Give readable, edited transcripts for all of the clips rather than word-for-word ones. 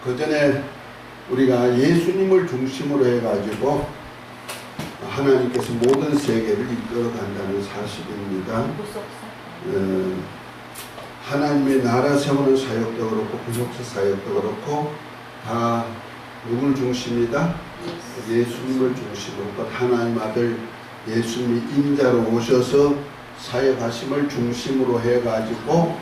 그 전에 우리가 예수님을 중심으로 해가지고 하나님께서 모든 세계를 이끌어간다는 사실입니다. 하나님의 나라 세우는 사역도 그렇고 구속사 사역도 그렇고 다 누굴 중심이다? 예수님을 중심으로 하나님 아들 예수님이 인자로 오셔서 사역하심을 중심으로 해가지고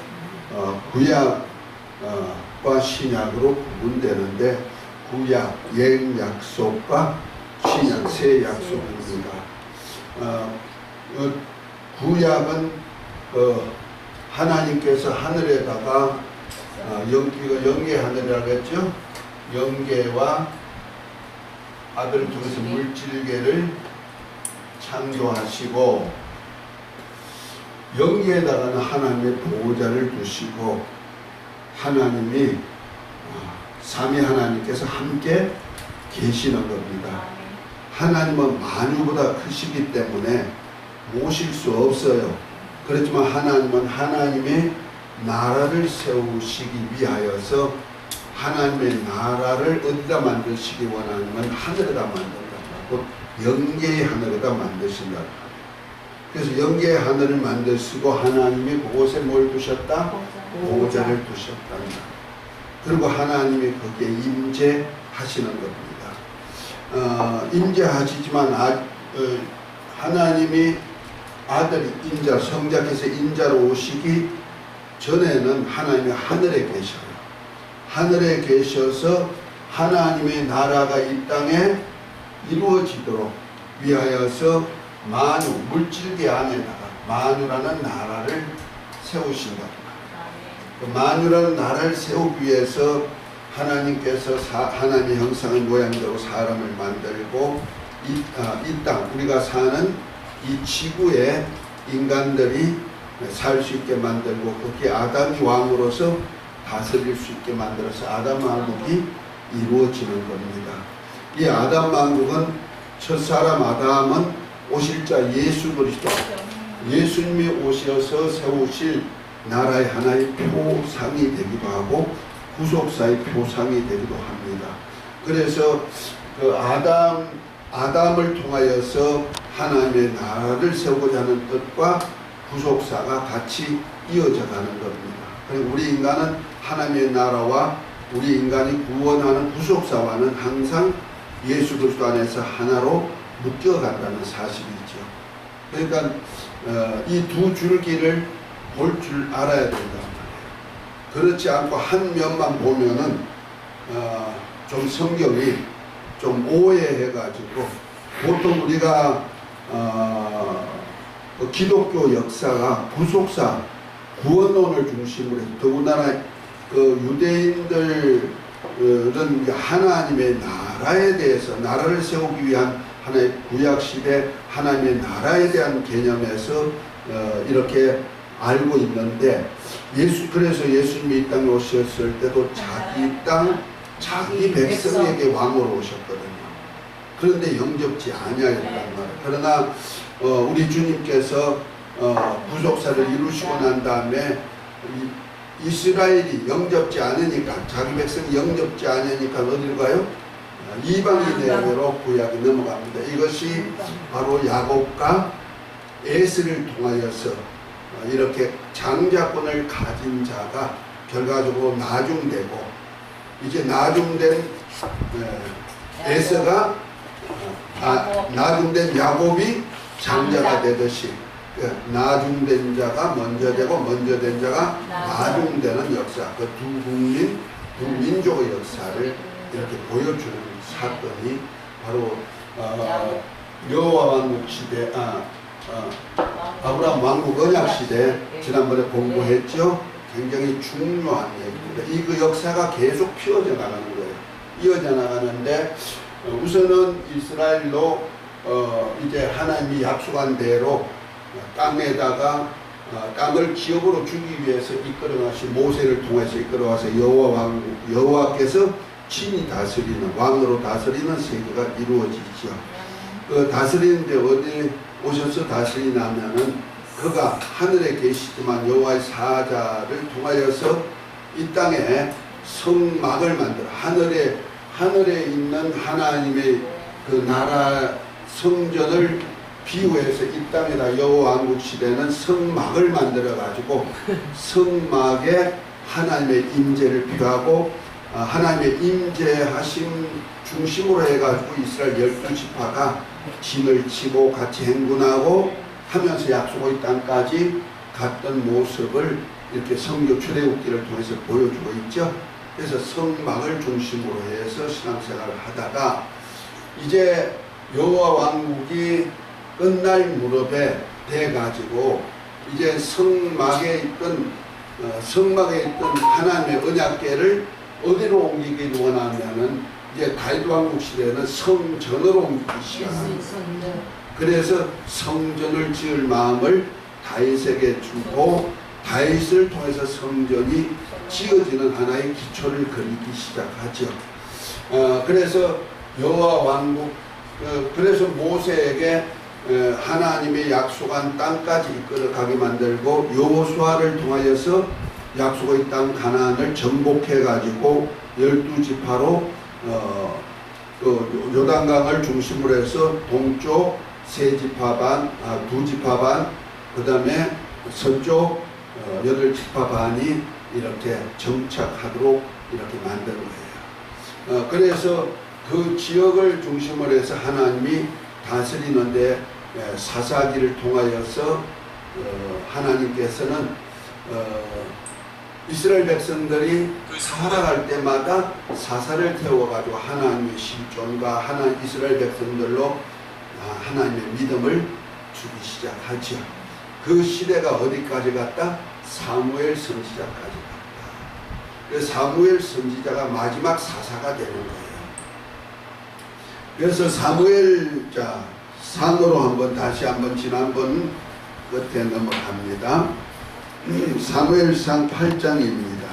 구약과 신약으로 구분되는데 구약, 옛 약속과 신약, 새 약속입니다. 구약은 하나님께서 하늘에다가 영계 하늘이라고 했죠. 영계와 아들을 통해서 물질계를 창조하시고 영계에다가는 하나님의 보호자를 두시고 하나님이 삼위 하나님께서 함께 계시는 겁니다. 하나님은 만유보다 크시기 때문에 모실 수 없어요. 그렇지만 하나님은 하나님의 나라를 세우시기 위하여서 하나님의 나라를 어디다 만드시기 원하면 하늘에다 만든다고 영계의 하늘에다 만드신다. 그래서 영계의 하늘을 만드시고 하나님이 그곳에 뭘 두셨다? 보호자를 두셨답니다. 그리고 하나님이 거기에 임재하시는 겁니다. 임재하시지만 하나님이 아들이 인자, 성자께서 인자로 오시기 전에는 하나님이 하늘에 계셔요. 하늘에 계셔서 하나님의 나라가 이 땅에 이루어지도록 위하여서 만유, 물질계 안에다가 만유라는 나라를 세우신다. 그 만유라는 나라를 세우기 위해서 하나님께서 하나님의 형상의 모양대로 사람을 만들고 이 땅, 우리가 사는 이 지구에 인간들이 살 수 있게 만들고 거기에 아담이 왕으로서 다스릴 수 있게 만들어서 아담 왕국이 이루어지는 겁니다. 이 아담 왕국은 첫사람 아담은 오실 자 예수 그리스도, 예수님이 오셔서 세우실 나라의 하나의 표상이 되기도 하고 구속사의 표상이 되기도 합니다. 그래서 그 아담을 통하여서 하나님의 나라를 세우고자 하는 뜻과 구속사가 같이 이어져 가는 겁니다. 그리고 우리 인간은 하나님의 나라와 우리 인간이 구원하는 구속사와는 항상 예수 그리스도 안에서 하나로 묶여간다는 사실이죠. 그러니까 이 두 줄기를 볼 줄 알아야 된단 말이에요. 그렇지 않고 한 면만 보면은 좀 성경이 좀 오해해가지고 보통 우리가 기독교 역사가 구속사 구원론을 중심으로 해서 더군다나 그 유대인들은 하나님의 나라에 대해서 나라를 세우기 위한 하나의 구약시대 하나님의 나라에 대한 개념에서 이렇게 알고 있는데 그래서 예수님이 이 땅에 오셨을 때도 자기 땅 자기 백성에게 왕으로 오셨거든요. 그런데 영접지 아니하였단 말이에요. 그러나 우리 주님께서 구속사를 이루시고 난 다음에 이스라엘이 영접지 않으니까 자기 백성이 영접지 않으니까 어디로 가요? 이방인에게로 구약이 넘어갑니다. 이것이 바로 야곱과 에스를 통하여서 이렇게 장자권을 가진 자가 결과적으로 나중되고 이제 나중된 에스가 나중된 야곱이 장자가 되듯이 나중된 자가 먼저 되고 먼저 된 자가 나중되는 역사, 그 두 국민, 두 민족의 역사를 이렇게 보여주는 사건이 바로 여호와 왕국 시대, 아브라함 왕국 언약 시대 지난번에 공부했죠. 굉장히 중요한 얘기입니다. 이 그 역사가 계속 피어져 나가는 거예요. 이어져 나가는데 우선은 이스라엘로 이제 하나님이 약속한 대로 땅에다가 땅을 기업으로 주기 위해서 이끌어가신 모세를 통해서 이끌어와서 여호와께서 친히 다스리는 왕으로 다스리는 세계가 이루어지죠. 그 다스리는데 어디 오셔서 다스리냐면은 그가 하늘에 계시지만 여호와의 사자를 통하여서 이 땅에 성막을 만들어 하늘에 있는 하나님의 그 나라 성전을 비유해서 이 땅에다 여호와 왕국 시대는 성막을 만들어 가지고 성막에 하나님의 임재를 비유하고 하나님의 임재하심 중심으로 해가지고 이스라엘 12지파가 진을 치고 같이 행군하고 하면서 약속의 땅까지 갔던 모습을 이렇게 성교 출애굽기를 통해서 보여주고 있죠. 그래서 성막을 중심으로 해서 신앙생활을 하다가 이제 여호와 왕국이 끝날 무렵에 돼가지고 이제 성막에 있던 하나님의 언약궤를 어디로 옮기기 원하면은 이제 다윗 왕국 시대는 성전으로 옮기기 시작합니다. 그래서 성전을 지을 마음을 다윗에게 주고 다윗을 통해서 성전이 지어지는 하나의 기초를 그리기 시작하죠. 그래서 여호와 왕국 그래서 모세에게 하나님의 약속한 땅까지 이끌어가게 만들고 여호수아를 통하여서 약속의 땅 가나안을 정복해 가지고 12지파로 요단강을 중심으로 해서 동쪽 세 지파 반, 두 지파 반, 그 다음에 서쪽 8지파 반이 이렇게 정착하도록 이렇게 만든 거예요. 그래서 그 지역을 중심으로 해서 하나님이 다스리는데 사사기를 통하여서 하나님께서는 이스라엘 백성들이 살아갈 때마다 사사를 태워가지고 하나님의 실존과 이스라엘 백성들로 하나님의 믿음을 주기 시작하죠. 그 시대가 어디까지 갔다? 사무엘 선지자까지 갔다. 그래서 사무엘 선지자가 마지막 사사가 되는 거예요. 그래서 사무엘자 상으로 다시 한번 지난번 끝에 넘어갑니다. 사무엘상 8장입니다.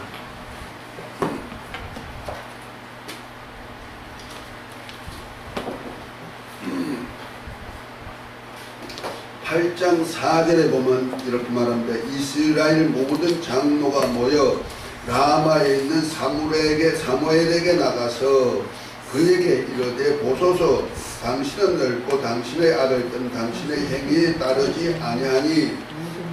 8장 4절에 보면 이렇게 말합니다. 이스라엘 모든 장로가 모여 라마에 있는 사무엘에게 나가서 그에게 이르되 보소서 당신은 늙고 당신의 아들들은 당신의 행위에 따르지 아니하니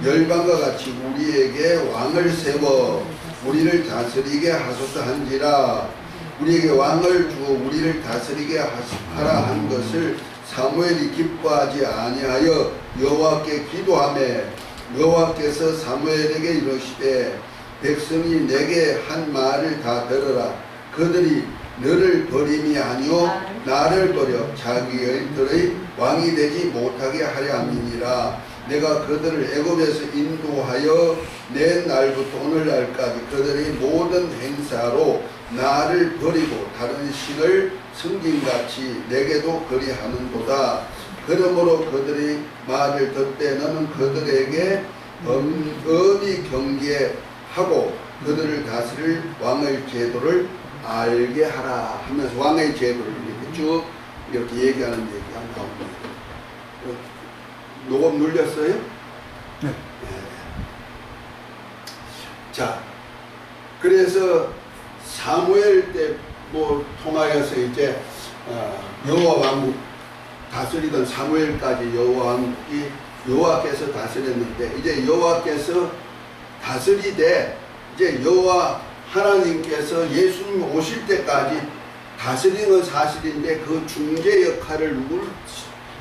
열방과 같이 우리에게 왕을 세워 우리를 다스리게 하소서 한지라. 우리에게 왕을 주어 우리를 다스리게 하라 한 것을 사무엘이 기뻐하지 아니하여 여호와께 기도하매 여호와께서 사무엘에게 이르시되 백성이 내게 한 말을 다 들으라. 그들이 너를 버림이 아니요 나를 버려 자기들의 왕이 되지 못하게 하려 함이니라. 내가 그들을 애굽에서 인도하여 낸 날부터 오늘날까지 그들의 모든 행사로 나를 버리고 다른 신을 섬김같이 내게도 그리하는도다. 그러므로 그들의 말을 듣되 너는 그들에게 엄히 경계하고 그들을 다스릴 왕의 제도를 알게 하라 하면서 왕의 제도를 이렇게 쭉 이렇게 얘기하는 얘기가 나옵니다. 녹음 눌렸어요? 네. 자, 그래서 사무엘 때 통하여서 이제 여호와 왕국 다스리던 사무엘까지 여호와 왕국이 여호와께서 다스렸는데 이제 여호와께서 다스리되 이제 여호와 하나님께서 예수님 오실 때까지 다스리는 건 사실인데 그 중재 역할을 누굴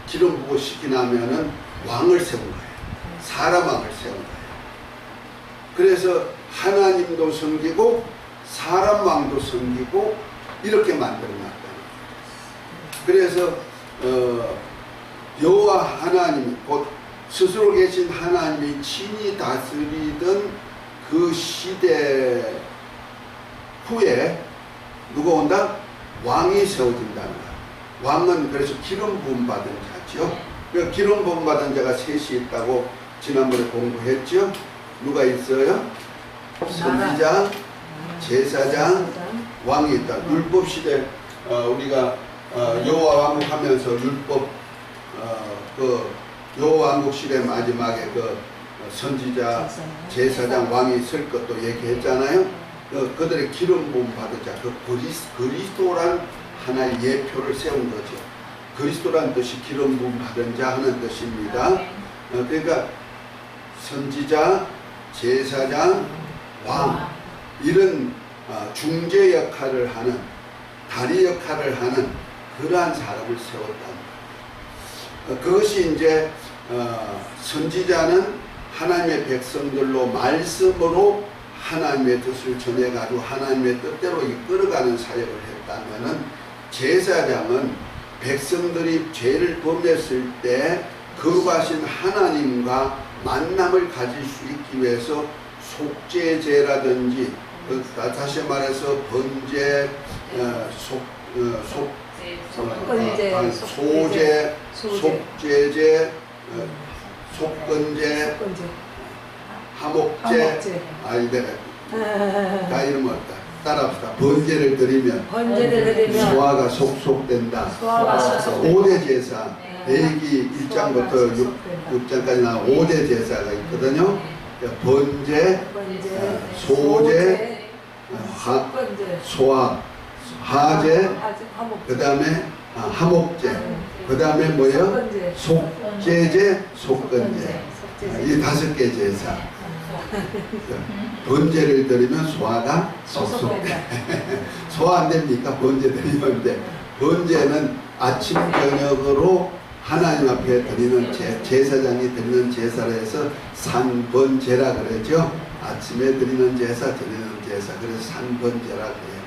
기름 부고 시키냐면은 왕을 세운 거예요. 사람 왕을 세운 거예요. 그래서 하나님도 섬기고 사람 왕도 섬기고 이렇게 만들어놨다. 그래서 여호와 하나님 곧 스스로 계신 하나님이 친히 다스리던 그 시대 후에 누가 온다? 왕이 세워진다는 거야. 왕은 그래서 기름 부음 받은 자죠. 그 기름 부음 받은 자가 셋이 있다고 지난번에 공부했죠. 누가 있어요? 선지자, 제사장, 왕이 있다. 율법 시대 우리가 여호와 왕국 하면서 율법 그 여호와 왕국 시대 마지막에 그 선지자, 제사장, 왕이 있을 것도 얘기했잖아요. 그들의 기름 부음 받은 자, 그 그리스도란 하나의 예표를 세운 거죠. 그리스도란 뜻이 기름 부음 받은 자 하는 뜻입니다. 그러니까 선지자, 제사장, 왕 이런 중재 역할을 하는, 다리 역할을 하는 그러한 사람을 세웠다. 그것이 이제 선지자는 하나님의 백성들로 말씀으로 하나님의 뜻을 전해가지고 하나님의 뜻대로 이끌어가는 사역을 했다면은, 제사장은 백성들이 죄를 범했을 때 거룩하신 하나님과 만남을 가질 수 있기 위해서 속죄제라든지, 다시 말해서 번제, 소제, 속죄제, 속건제, 하목제, 내가 이름 없다. 따라합시다. 번제를 드리면 소화가 속속된다. 5대 제사, 레위기 1장부터 6장까지 나온 5대 제사가 있거든요. 번제, 소제, 소화, 하제, 그 다음에 하목제, 그 다음에 뭐예요? 속죄제, 속건제. 이 5개 제사. 번제를 드리면 소화가 속속돼. 소화 안 됩니까? 번제 드리면 돼. 번제는 아침 저녁으로 하나님 앞에 드리는 제사장이 드리는 제사를 해서 산번제라 그러죠. 아침에 드리는 제사, 드리는 제사. 그래서 산번제라 그래요.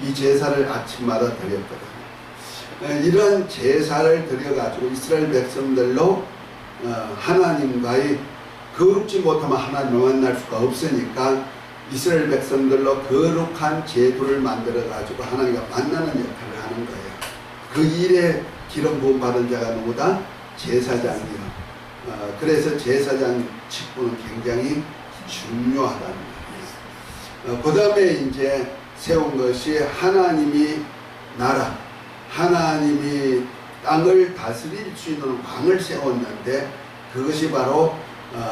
이 제사를 아침마다 드렸거든요. 이런 제사를 드려가지고 이스라엘 백성들로 하나님과의, 거룩지 못하면 하나님을 만날 수가 없으니까 이스라엘 백성들로 거룩한 제도를 만들어가지고 하나님과 만나는 역할을 하는 거예요. 그 일에 기름 부음 받은 자가 누구다? 제사장이요. 그래서 제사장 직분은 굉장히 중요하다는 거예요. 그 다음에 이제 세운 것이 하나님이 나라, 하나님이 땅을 다스릴 수 있는 왕을 세웠는데, 그것이 바로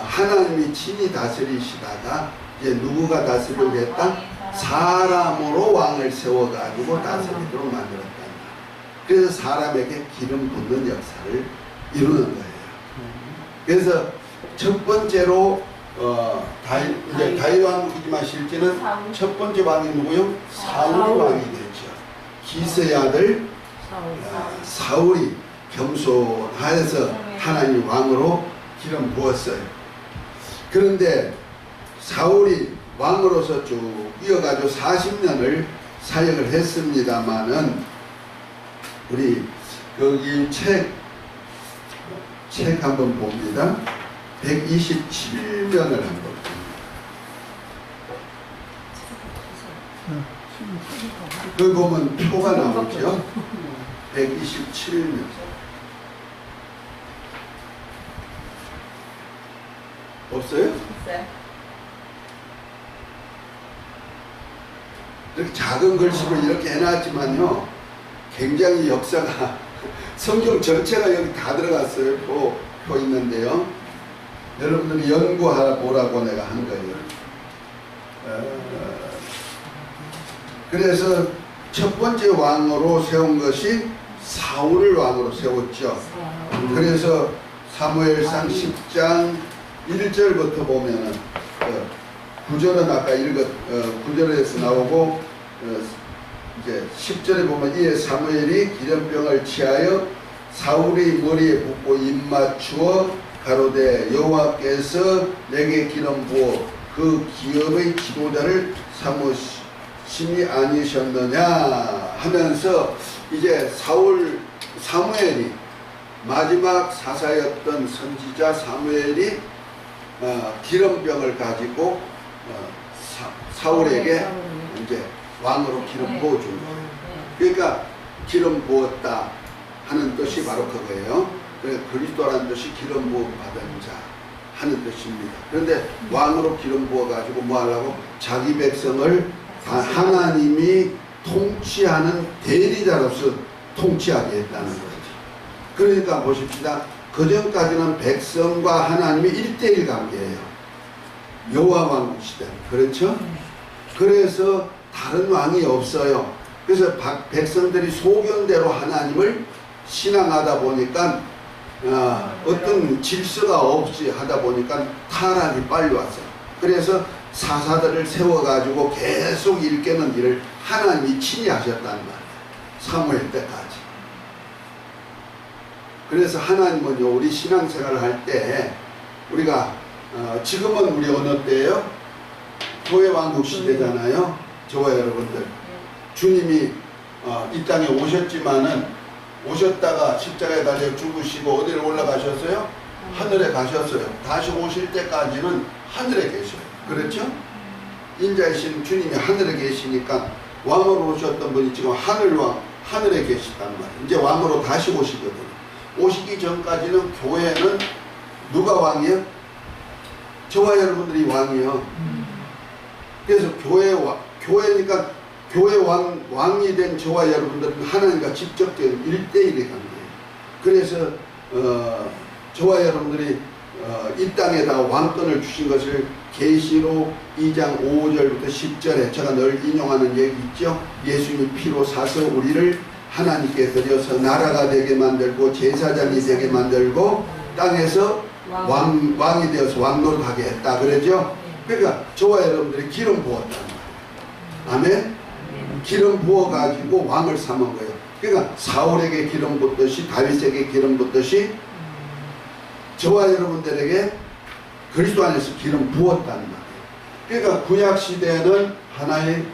하나님이 친히 다스리시다가 이제 누구가 다스리려고 했다? 사람으로 왕을 세워가지고 다스리도록 만들었다. 그래서 사람에게 기름 붓는 역사를 이루는 거예요. 그래서 첫 번째로 다윗 왕이지만 실제는 첫 번째 왕이 누구요? 사울이 왕이 되죠. 기스의 아들 사울이 겸손하여서 하나님 왕으로 기름 부었어요. 그런데 사울이 왕으로서 쭉 이어가지고 40년을 사역을 했습니다마는, 우리 거기 책 한번 봅니다. 127면을 한번 봅니다. 그 보면 표가 나오죠. 127면. 없어요? 이렇게 작은 글씨로 이렇게 해놨지만요, 굉장히 역사가 성경 전체가 여기 다 들어갔어요. 표 있는데요. 여러분들이 연구하라 보라고 내가 한 거예요. 그래서 첫 번째 왕으로 세운 것이 사울을 왕으로 세웠죠. 그래서 사무엘상 10장 1절부터 보면은 9절은 아까 9절에서 나오고 이제 10절에 보면, 이에 사무엘이 기름병을 취하여 사울이 머리에 붓고 입 맞추어 가로되 여호와께서 내게 기름 부어 그 기업의 지도자를 삼으심이 아니셨느냐 하면서, 이제 사무엘이 마지막 사사였던 선지자 사무엘이 기름병을 가지고 사울에게 이제 왕으로 기름 부어준 거예요. 그러니까 기름 부었다 하는 뜻이 바로 그거예요. 그리스도라는 뜻이 기름 부음 받은 자 하는 뜻입니다. 그런데 왕으로 기름 부어가지고 뭐 하려고? 자기 백성을 하나님이 통치하는 대리자로서 통치하게 했다는 거죠. 그러니까 보십시다. 그 전까지는 백성과 하나님이 1대1 관계예요. 여호와 왕국 시대. 그렇죠? 그래서 다른 왕이 없어요. 그래서 백성들이 소견대로 하나님을 신앙하다 보니까 어떤 질서가 없이 하다 보니까 타락이 빨리 왔어요. 그래서 사사들을 세워가지고 계속 일깨는 일을 하나님이 친히 하셨단 말이에요. 사무엘 때까지. 그래서 하나님은요, 우리 신앙생활을 할 때 우리가 지금은 우리 어느 때예요? 교회 왕국 시대잖아요. 저와 여러분들, 주님이 이 땅에 오셨지만은 오셨다가 십자가에 달려 죽으시고 어디로 올라가셨어요? 하늘에 가셨어요. 다시 오실 때까지는 하늘에 계셔요. 그렇죠? 인자이신 주님이 하늘에 계시니까 왕으로 오셨던 분이 지금 하늘에 계시단 말이에요. 이제 왕으로 다시 오시거든요. 오시기 전까지는 교회는 누가 왕이에요? 저와 여러분들이 왕이요. 그래서 교회니까 교회 왕이 된 저와 여러분들은 하나님과 직접적인 1대1의 관계예요. 그래서 저와 여러분들이 이 땅에다 왕권을 주신 것을 계시록 2장 5절부터 10절에 제가 늘 인용하는 얘기 있죠. 예수님이 피로 사서 우리를 하나님께 드려서 나라가 되게 만들고 제사장이 되게 만들고 땅에서 왕이 되어서 왕노릇하게 했다 그러죠. 그러니까 저와 여러분들이 기름 부었단 말이에요. 아멘. 기름 부어가지고 왕을 삼은 거예요. 그러니까 사울에게 기름 붓듯이 다윗에게 기름 붓듯이 저와 여러분들에게 그리스도 안에서 기름 부었단 말이에요. 그러니까 구약시대에는 하나의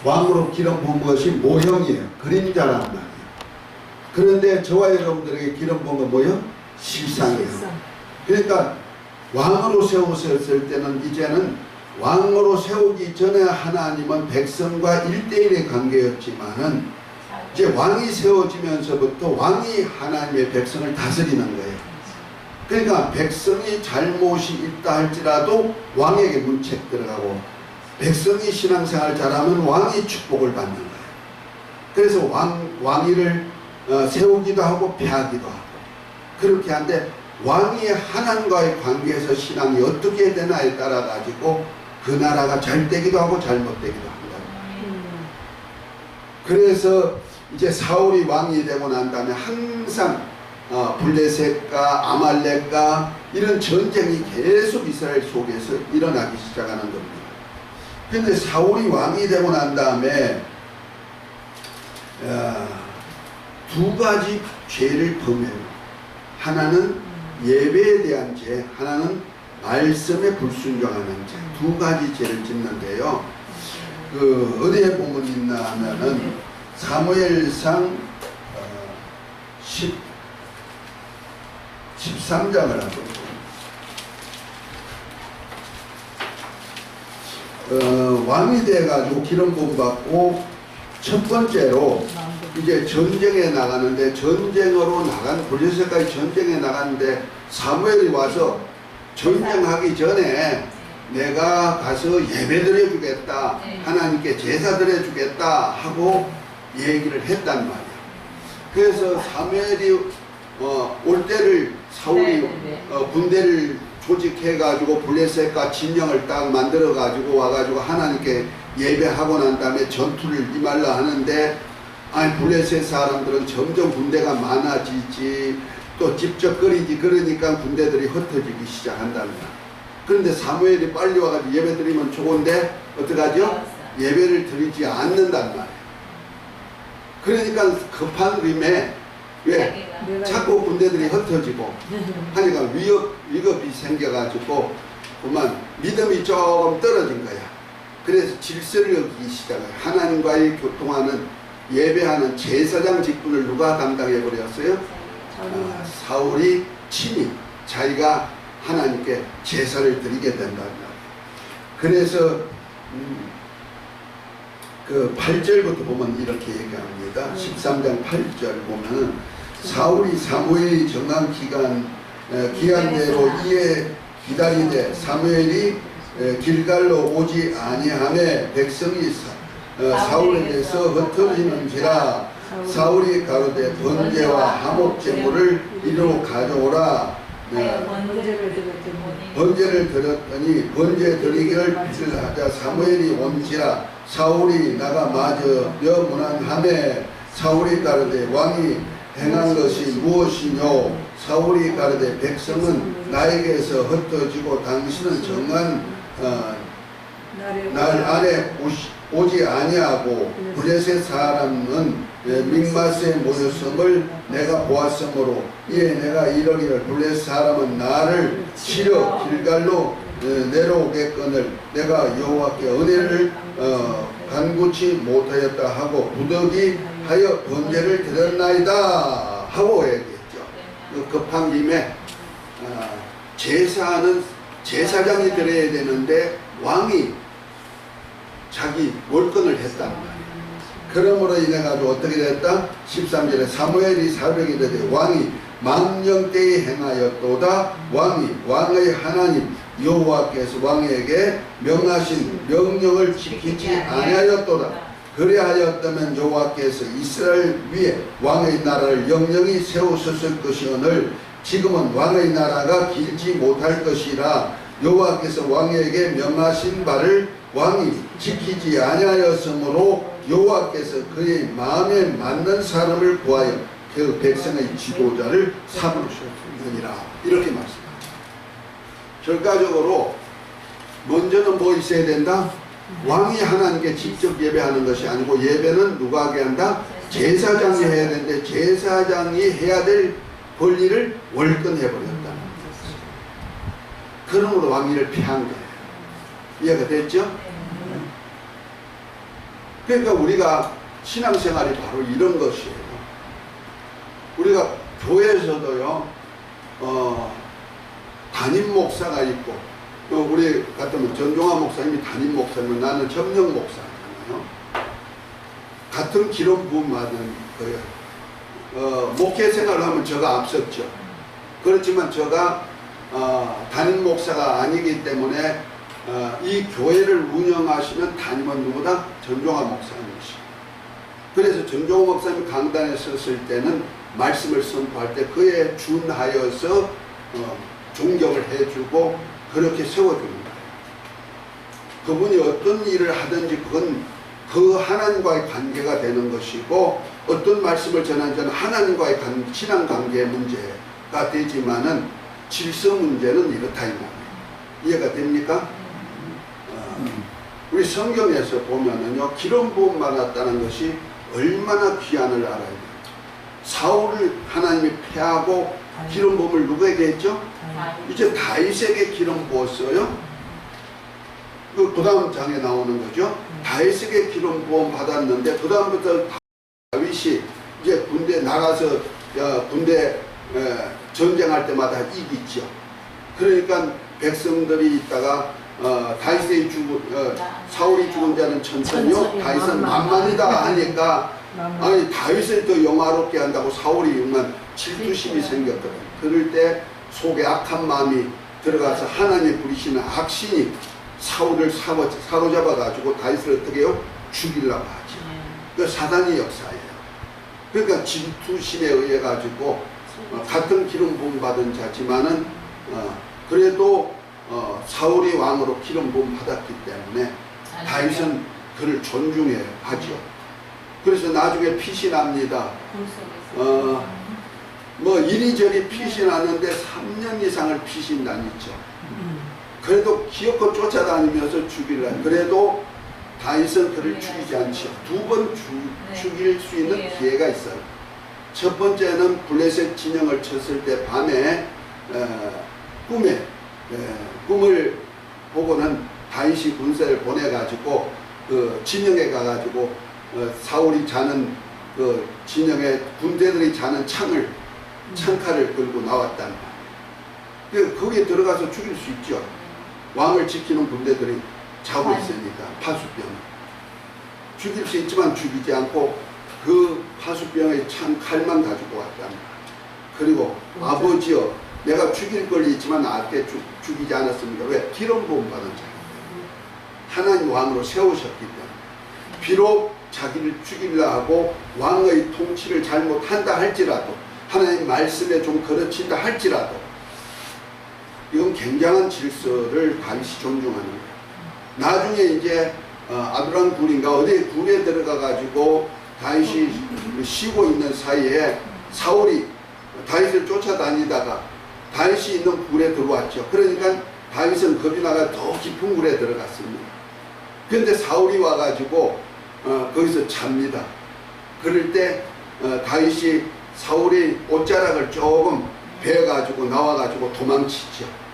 왕으로 기름 부은 것이 모형이에요. 그림자란 말이에요. 그런데 저와 여러분들에게 기름 부은 건 뭐예요? 실상이에요. 그러니까 왕으로 세우셨을 때는 이제는 왕으로 세우기 전에 하나님은 백성과 1대1의 관계였지만은 이제 왕이 세워지면서부터 왕이 하나님의 백성을 다스리는 거예요. 그러니까 백성이 잘못이 있다 할지라도 왕에게 문책 들어가고 백성이 신앙생활 잘하면 왕이 축복을 받는 거예요. 그래서 왕위를 세우기도 하고 폐하기도 하고 그렇게 하는데 왕이 하나님과의 관계에서 신앙이 어떻게 되나에 따라 가지고 그 나라가 잘 되기도 하고 잘못되기도 합니다. 그래서 이제 사울이 왕이 되고 난 다음에 항상 블레셋과 아말렉과 이런 전쟁이 계속 이스라엘 속에서 일어나기 시작하는 겁니다. 그런데 사울이 왕이 되고 난 다음에 두 가지 죄를 범해요. 하나는 예배에 대한 죄, 하나는 말씀에 불순종하는 죄. 두 가지 죄를 짓는데요. 어디에 보면 있나 하면은 사무엘상 13장을 한번 왕이 돼가지고 기름 부음 받고 첫 번째로 이제 전쟁에 나가는데 블레셋까지 전쟁에 나갔는데 사무엘이 와서 전쟁하기 전에 내가 가서 예배 드려주겠다, 하나님께 제사 드려주겠다 하고 얘기를 했단 말이야. 그래서 사무엘이 올 때를 사울이 군대를 조직해가지고 블레셋과 진영을 딱 만들어가지고 와가지고 하나님께 예배하고 난 다음에 전투를 임하려 하는데 블레셋 사람들은 점점 군대가 많아지지 또 직접 끓이지 그러니까 군대들이 흩어지기 시작한답니다. 그런데 사무엘이 빨리 와가지고 예배 드리면 좋은데 어떡하죠? 예배를 드리지 않는단 말이에요. 그러니까 급한 김에 왜? 자꾸 군대들이 흩어지고 하니까 위급이 생겨가지고 그만 믿음이 조금 떨어진 거야. 그래서 질서를 어기기 시작해요. 하나님과의 교통하는 예배하는 제사장 직분을 누가 담당해버렸어요? 사울이 친히 자기가 하나님께 제사를 드리게 된단 말이에요. 그래서 그 8절부터 보면 이렇게 얘기합니다. 13장 8절 보면은 사울이 사무엘이 정한 기간대로 이에 기다리되 사무엘이 길갈로 오지 아니하매 백성이 사울에게서 흩어지는지라 사울이 가로되 번제와 화목 제물을 이리로 가져오라 번제를 드렸더니 번제 드리기를 필하자 사무엘이 온지라 사울이 나가 맞으려 문안하매 사울이 가로되 왕이 행한 것이 무엇이뇨 사울이 가로되 백성은 나에게서 흩어지고 당신은 정한 날 안에 오지 아니하고 블레셋 사람은 믹마스에 모였음을 내가 보았으므로 이에 내가 이러기를 블레셋 사람은 나를 치려 길갈로 내려오겠거늘 내가 여호와께 은혜를 간구치 못하였다 하고 부득이 하여 번제를 드렸나이다 하고 얘기했죠. 급한 김에 제사는 제사장이 드려야 되는데 왕이 자기 월권을 했단 말이에요. 그러므로 인해 가지고 어떻게 됐다? 13절에 사무엘이 사백이 되되 왕이 망령 때에 행하였도다 왕의 하나님 여호와께서 왕에게 명하신 명령을 지키지 아니하였도다. 그리하였다면 여호와께서 이스라엘 위에 왕의 나라를 영영히 세우셨을 것이오늘 지금은 왕의 나라가 길지 못할 것이라 여호와께서 왕에게 명하신 바를 왕이 지키지 아니하였으므로 여호와께서 그의 마음에 맞는 사람을 구하여 그 백성의 지도자를 삼으셨느니라 이렇게 말씀합니다. 결과적으로 먼저는 뭐 있어야 된다? 왕이 하나님께 직접 예배하는 것이 아니고 예배는 누가 하게 한다? 제사장이 해야 되는데 제사장이 해야 될 권리를 월권해버렸다는 것입니다. 그러므로 왕위를 피한 거예요. 이해가 됐죠? 그러니까 우리가 신앙생활이 바로 이런 것이에요. 우리가 교회에서도요 담임 목사가 있고 또 우리 같으면 전종환 목사님이 담임 목사면 나는 점령 목사잖아요. 같은 기름 부음 받은 거예요. 목회 생활을 하면 저가 앞섰죠. 그렇지만 저가 담임 목사가 아니기 때문에 이 교회를 운영하시는 담임은 누구다? 전종환 목사님이시죠. 그래서 전종환 목사님이 강단에 섰을 때는 말씀을 선포할 때 그에 준하여서 존경을 해주고 그렇게 세워주는 거예요. 그분이 어떤 일을 하든지 그건 그 하나님과의 관계가 되는 것이고 어떤 말씀을 전하는 하나님과의 신앙 관계의 문제가 되지만은 질서 문제는 이렇다 이 말이에요. 이해가 됩니까? 우리 성경에서 보면은요 기름 부음 받았다는 것이 얼마나 귀한을 알아야 돼요. 사울을 하나님이 패하고 기름 부음을 누구에게 했죠? 이제 다윗에게 기름 부었어요. 그 다음 장에 나오는 거죠. 다윗에게 기름 부음 받았는데 그 다음부터 다윗이 이제 군대 나가서 군대 전쟁할 때마다 이기죠. 그러니까 백성들이 있다가 다윗이 사울이 죽은 자는 천천히요 다윗은 만만이다 하니까 아니 다윗을 더 영화롭게 한다고 사울이 정말 질투심이 생겼거든요. 그럴 때 속에 악한 마음이 들어가서 하나님 부리시는 악신이 사울을 사로잡아 가지고 다윗을 어떻게 해요? 죽이려고 하죠. 그 사단의 역사예요. 그러니까 질투심에 의해 가지고 같은 기름 부음 받은 자지만은 그래도 사울이 왕으로 기름 부음 받았기 때문에 다윗은 그를 존중해 하죠. 그래서 나중에 핏이 납니다. 뭐 이리저리 핏이 나는데 3년 이상을 핏이 나뉘죠. 그래도 기어코 쫓아다니면서 죽이려. 그래도 다윗은 그를 죽이지 않죠. 두 번 죽일 수 있는 기회가 있어요. 첫 번째는 블레셋 진영을 쳤을 때 밤에 꿈을 보고는 다윗이 군사를 보내가지고 그 진영에 가가지고 사울이 자는 그 진영에 군대들이 자는 창칼을 끌고 나왔단 말이에요. 거기에 들어가서 죽일 수 있죠. 왕을 지키는 군대들이 자고 있으니까 파수병 죽일 수 있지만 죽이지 않고 그 파수병의 창칼만 가지고 왔단 말이에요. 그리고 아버지여 내가 죽일 권리 있지만 나한테 죽이지 않았습니다. 왜? 기름 부음 받은 자예요. 하나님 왕으로 세우셨기 때문에 비록 자기를 죽이려 하고 왕의 통치를 잘못한다 할지라도 하나님 말씀에 좀 거르친다 할지라도 굉장한 질서를 다윗이 존중하는 거예요. 나중에 이제 아두람 굴인가 어디 굴에 들어가 가지고 다윗이 쉬고 있는 사이에 사울이 다윗을 쫓아다니다가 다윗이 있는 굴에 들어왔죠. 그러니까 다윗은 겁이 나가 더 깊은 굴에 들어갔습니다. 그런데 사울이 와가지고 거기서 잡니다. 그럴 때 다윗이 사울의 옷자락을 조금 베어가지고 나와가지고 도망치죠.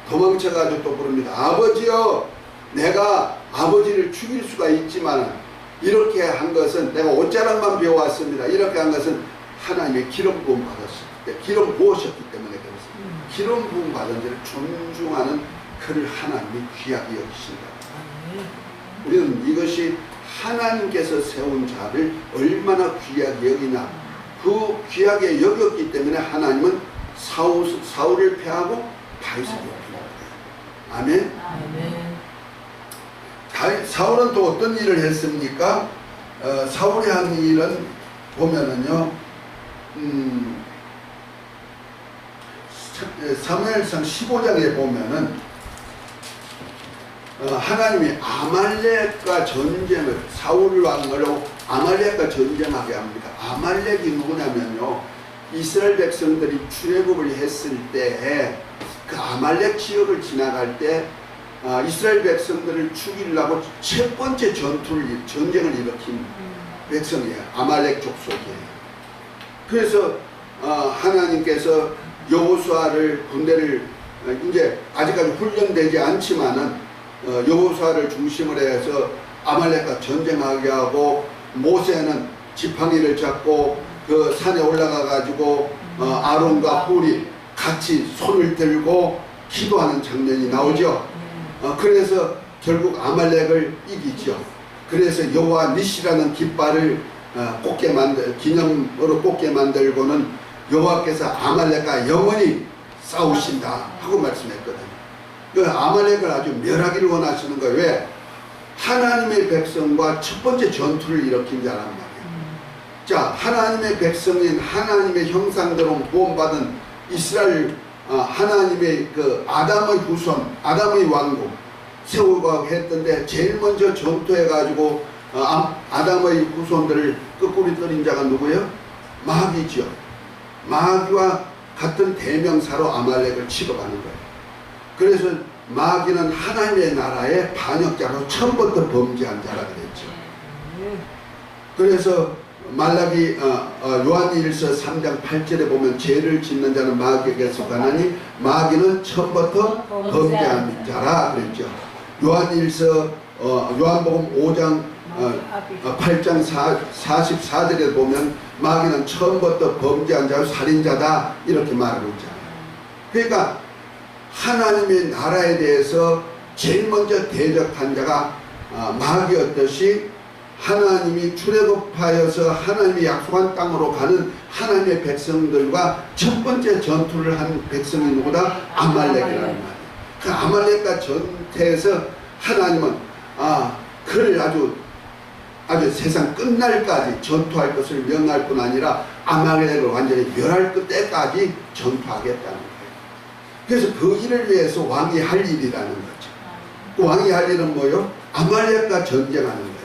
도망쳐가지고 또 부릅니다. 아버지여, 내가 아버지를 죽일 수가 있지만 이렇게 한 것은 내가 옷자락만 베어왔습니다. 이렇게 한 것은 하나님의 기름 부음 받았을 때 기름 부으셨기 때문에 그렇습니다. 기름 부음 받은 자를 존중하는 그를 하나님이 귀하게 여기신다. 우리는 이것이 하나님께서 세운 자를 얼마나 귀하게 여기나, 그 귀하게 여겼기 때문에 하나님은 사울을 패하고 다윗을 높이는 거예요. 아멘. 사울은 또 어떤 일을 했습니까? 사울이 한 일은 보면은요, 사무엘상 15장에 보면은 하나님이 아말렉과 전쟁을, 사울 왕으로 아말렉과 전쟁하게 합니다. 아말렉이 누구냐면요, 이스라엘 백성들이 출애굽을 했을 때 그 아말렉 지역을 지나갈 때 이스라엘 백성들을 죽이려고 첫 번째 전쟁을 일으킨 백성이에요. 아말렉 족속이에요. 그래서 하나님께서 여호수아를 군대를 이제 아직까지 훈련되지 않지만은 여호수아를 중심으로 해서 아말렉과 전쟁하게 하고, 모세는 지팡이를 잡고 그 산에 올라가 가지고 아론과 훌이 같이 손을 들고 기도하는 장면이 나오죠. 그래서 결국 아말렉을 이기죠. 그래서 여호와 니시라는 깃발을 기념으로 꽂게 만들고는 여호와께서 아말렉과 영원히 싸우신다 하고 말씀했거든요. 그 아말렉을 아주 멸하기를 원하시는 거예요. 왜? 하나님의 백성과 첫 번째 전투를 일으킨 자란 말이에요. 자, 하나님의 백성인 하나님의 형상대로 구원받은 이스라엘, 하나님의 그 아담의 후손, 아담의 왕국 세우고 했던데, 제일 먼저 전투해가지고 아담의 후손들을 거꾸로 떨인 자가 누구예요? 마귀죠. 마귀와 같은 대명사로 아말렉을 취급하는 거예요. 그래서 마귀는 하나님의 나라의 반역자로 처음부터 범죄한 자라 그랬죠. 그래서 말라기 요한일서 3장 8절에 보면 죄를 짓는 자는 마귀에게 속하나니 마귀는 처음부터 범죄한 자라 그랬죠. 요한일서 요한복음 5장 8장 44절에 보면 마귀는 처음부터 범죄한 자요 살인자다 이렇게 말하고 있잖아요. 그러니까 하나님의 나라에 대해서 제일 먼저 대적한 자가 마귀였듯이, 하나님이 출애굽하여서 하나님이 약속한 땅으로 가는 하나님의 백성들과 첫 번째 전투를 한 백성이 누구다? 아말렉이라는 말이에요. 그 아말렉과 전투에서 하나님은 그를 아주 세상 끝날까지 전투할 것을 명할 뿐 아니라 아말렉을 완전히 멸할 때까지 전투하겠다는 거예요. 그래서 그 일을 위해서 왕이 할 일이라는 거죠. 그 왕이 할 일은 뭐예요? 아말렉과 전쟁하는 거예요.